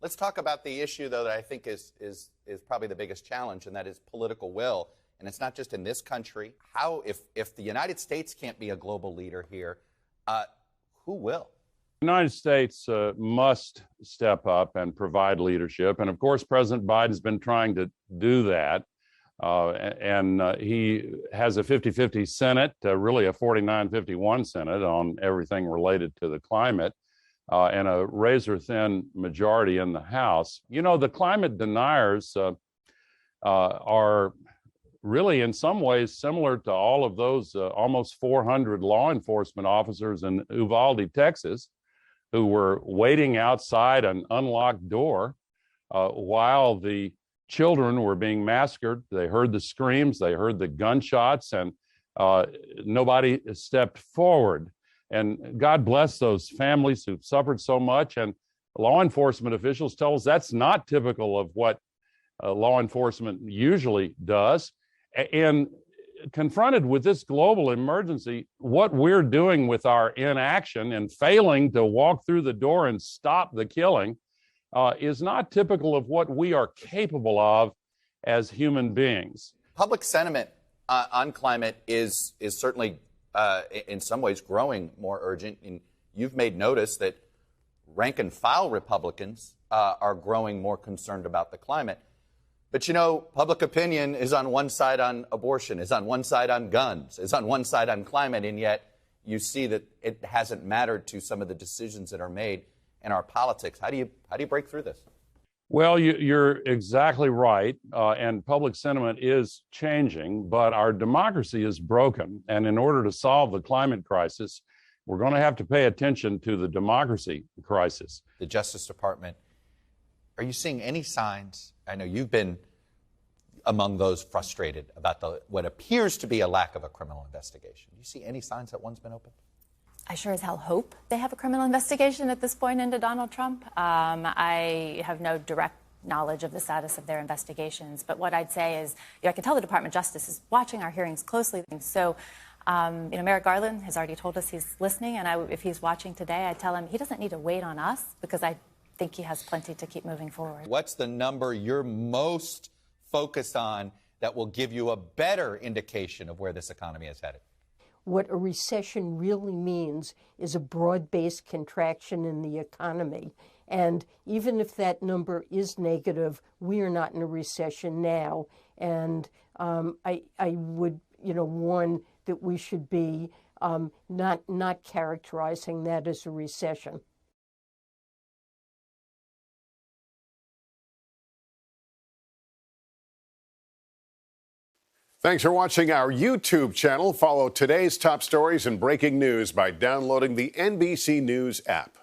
Let's talk about the issue, though, that I think is probably the biggest challenge, and that is political will. And it's not just in this country. How, if the United States can't be a global leader here, who will? The United States must step up and provide leadership. And of course, President Biden's been trying to do that. He has a 50-50 Senate, really a 49-51 Senate on everything related to the climate, and a razor-thin majority in the House. You know, the climate deniers are really in some ways similar to all of those almost 400 law enforcement officers in Uvalde, Texas, who were waiting outside an unlocked door while the children were being massacred. They heard the screams, they heard the gunshots, and nobody stepped forward. And God bless those families who've suffered so much. And law enforcement officials tell us that's not typical of what law enforcement usually does. And confronted with this global emergency, what we're doing with our inaction and failing to walk through the door and stop the killing is not typical of what we are capable of as human beings. Public sentiment on climate is certainly, in some ways, growing more urgent. And you've made notice that rank and file Republicans are growing more concerned about the climate. But, you know, public opinion is on one side on abortion, is on one side on guns, is on one side on climate, and yet you see that it hasn't mattered to some of the decisions that are made in our politics. How do you break through this? Well, you're exactly right, and public sentiment is changing, but our democracy is broken. And in order to solve the climate crisis, we're going to have to pay attention to the democracy crisis. The Justice Department, are you seeing any signs? I know you've been among those frustrated about what appears to be a lack of a criminal investigation. Do you see any signs that one's been opened? I sure as hell hope they have a criminal investigation at this point into Donald Trump. I have no direct knowledge of the status of their investigations, but what I'd say is, I can tell the Department of Justice is watching our hearings closely. So, Merrick Garland has already told us he's listening, and if he's watching today, I tell him he doesn't need to wait on us because I think he has plenty to keep moving forward. What's the number you're most focused on that will give you a better indication of where this economy is headed? What a recession really means is a broad-based contraction in the economy. And even if that number is negative, we are not in a recession now. And I would, warn that we should be not characterizing that as a recession. Thanks for watching our YouTube channel. Follow today's top stories and breaking news by downloading the NBC News app.